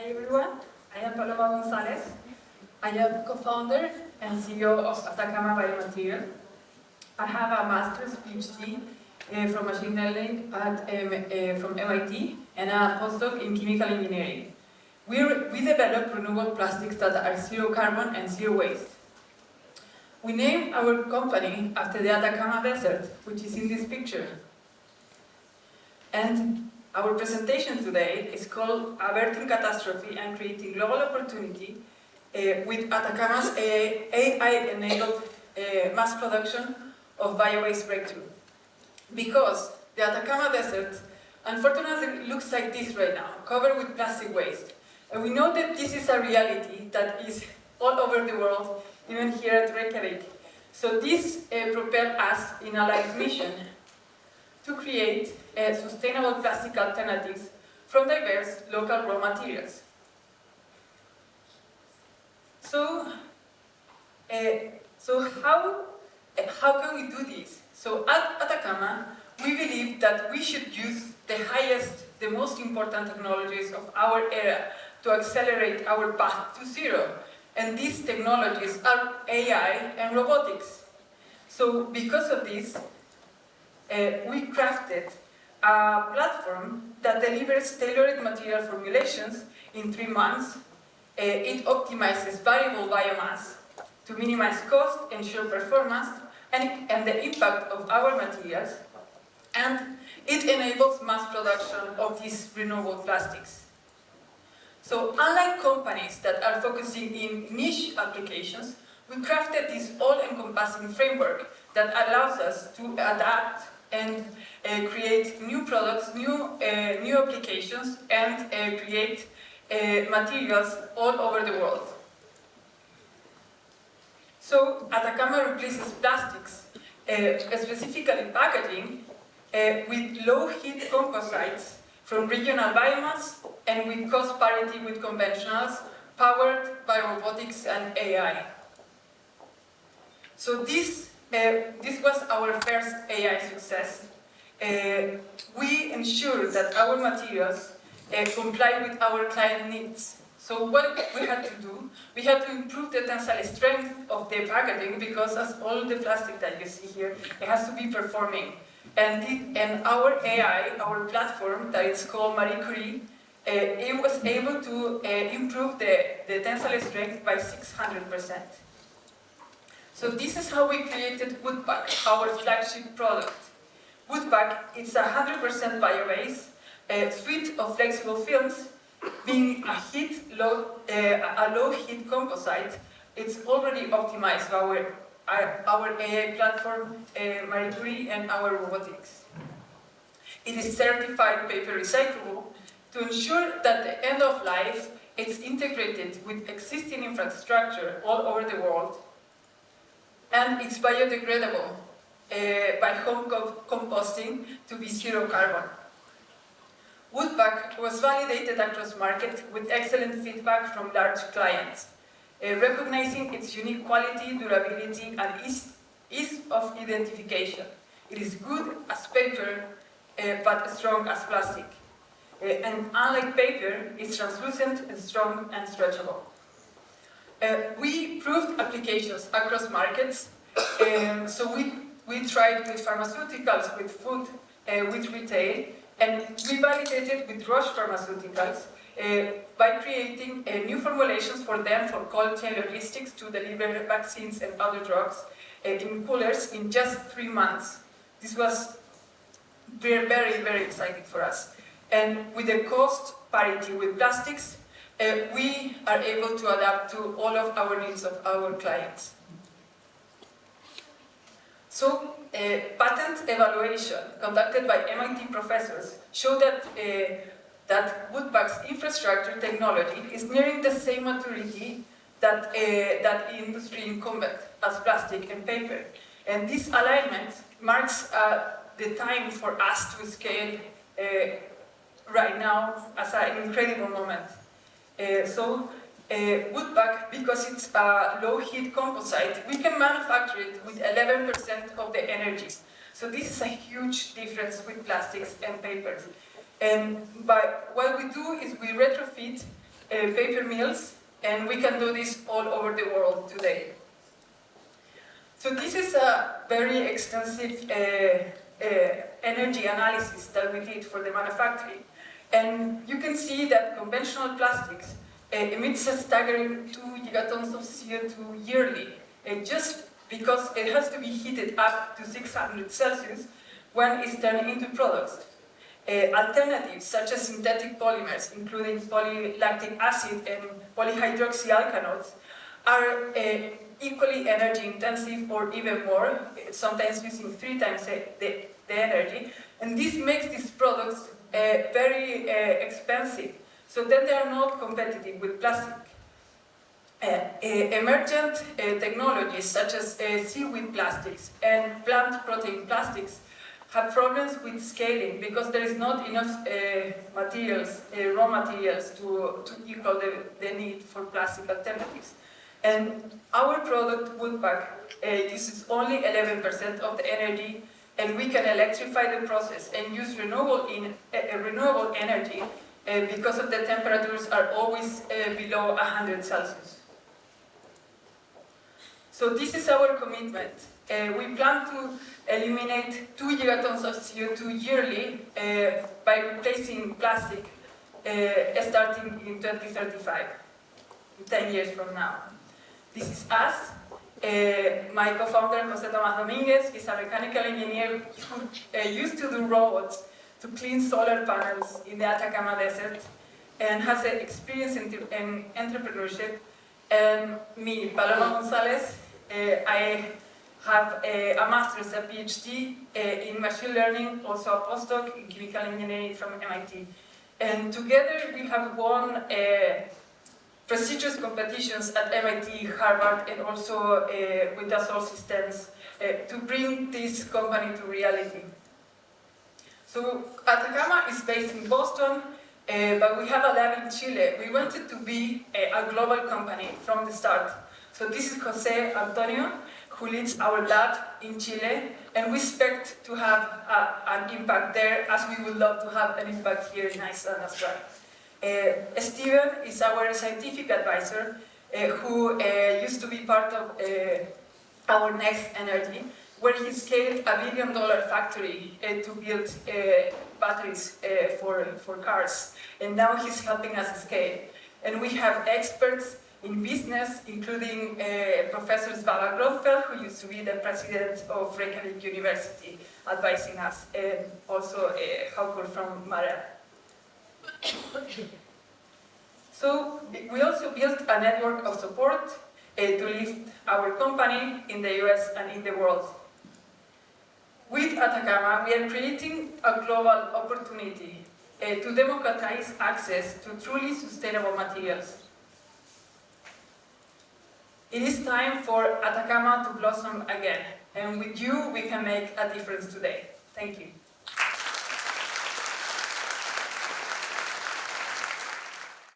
everyone, I am Paloma González. I am co-founder and CEO of Atacama Biomaterials. I have a master's PhD from machine learning from MIT and a postdoc in chemical engineering. We develop renewable plastics that are zero carbon and zero waste. We named our company after the Atacama Desert, which is in this picture. And our presentation today is called Averting Catastrophe and Creating Global Opportunity with Atacama's AI-enabled mass production of bio-waste breakthrough. Because the Atacama Desert unfortunately looks like this right now, covered with plastic waste. And we know that this is a reality that is all over the world, even here at Reykjavik. So this propelled us in a life mission to create sustainable plastic alternatives from diverse local raw materials. So how can we do this? So at Atacama, we believe that we should use the highest, the most important technologies of our era to accelerate our path to zero. And these technologies are AI and robotics. So because of this, we crafted a platform that delivers tailored material formulations in 3 months. It optimizes variable biomass to minimize cost, ensure performance, and the impact of our materials. And it enables mass production of these renewable plastics. So unlike companies that are focusing in niche applications, we crafted this all-encompassing framework that allows us to adapt and create new products, new applications, and create materials all over the world. So Atacama replaces plastics, specifically packaging, with low-heat composites from regional biomass and with cost parity with conventionals, powered by robotics and AI. So this was our first AI success. We ensured that our materials comply with our client needs. So what we had to do, we had to improve the tensile strength of the packaging because as all the plastic that you see here, it has to be performing. And our AI, our platform that is called Marie Curie, it was able to improve the tensile strength by 600%. So this is how we created Woodpack, our flagship product. Woodpack is 100% bio-based, a suite of flexible films, being a low-heat composite. It's already optimized by our AI platform, Marie Curie, and our robotics. It is certified paper-recyclable to ensure that the end of life is integrated with existing infrastructure all over the world. And it's biodegradable by home composting to be zero carbon. Woodpack was validated across market with excellent feedback from large clients, recognizing its unique quality, durability, and ease of identification. It is good as paper, but strong as plastic. And unlike paper, it's translucent and strong and stretchable. We proved applications across markets, so we tried with pharmaceuticals, with food, with retail, and we validated with Roche Pharmaceuticals by creating new formulations for them for cold chain logistics to deliver vaccines and other drugs in coolers in just 3 months. This was very, very exciting for us. And with the cost parity with plastics, we are able to adapt to all of our needs of our clients. So, patent evaluation conducted by MIT professors showed that Woodpack's infrastructure technology is nearing the same maturity that industry incumbent as plastic and paper. And this alignment marks the time for us to scale right now as an incredible moment. Woodpack, because it's a low-heat composite, we can manufacture it with 11% of the energy. So this is a huge difference with plastics and papers. And what we do is we retrofit paper mills, and we can do this all over the world today. So this is a very extensive energy analysis that we did for the manufacturing. And you can see that conventional plastics emits a staggering 2 gigatons of CO2 yearly, just because it has to be heated up to 600 Celsius when it's turned into products. Alternatives such as synthetic polymers, including polylactic acid and polyhydroxyalkanols, are equally energy intensive or even more, sometimes using 3 times the energy. And this makes these products very expensive, so then they are not competitive with plastic. Emergent technologies such as seaweed plastics and plant protein plastics have problems with scaling because there is not enough materials, raw materials to equal the need for plastic alternatives. And our product, Woodpack, uses only 11% of the energy, and we can electrify the process and use renewable energy because of the temperatures are always below 100 Celsius. So this is our commitment. We plan to eliminate 2 gigatons of CO2 yearly by replacing plastic starting in 2035, 10 years from now. This is us. My co-founder, Jose Tomás Domínguez, is a mechanical engineer who used to do robots to clean solar panels in the Atacama Desert and has experience in entrepreneurship. And me, Paloma González, I have a master's, a PhD in machine learning, also a postdoc in chemical engineering from MIT. And together we have won prestigious competitions at MIT, Harvard, and also with Dassault Systems to bring this company to reality. So Atacama is based in Boston, but we have a lab in Chile. We wanted to be a global company from the start. So this is Jose Antonio, who leads our lab in Chile, and we expect to have an impact there, as we would love to have an impact here in Iceland as well. Steven is our scientific advisor, who used to be part of our Next Energy, where he scaled a $1 billion factory to build batteries for cars. And now he's helping us scale. And we have experts in business, including Professor Baba Grofeld, who used to be the president of Reykjavik University, advising us, and also Haukur from Mara. So we also built a network of support to lift our company in the US and in the world. With Atacama, we are creating a global opportunity to democratize access to truly sustainable materials. It is time for Atacama to blossom again, and with you we can make a difference today. Thank you.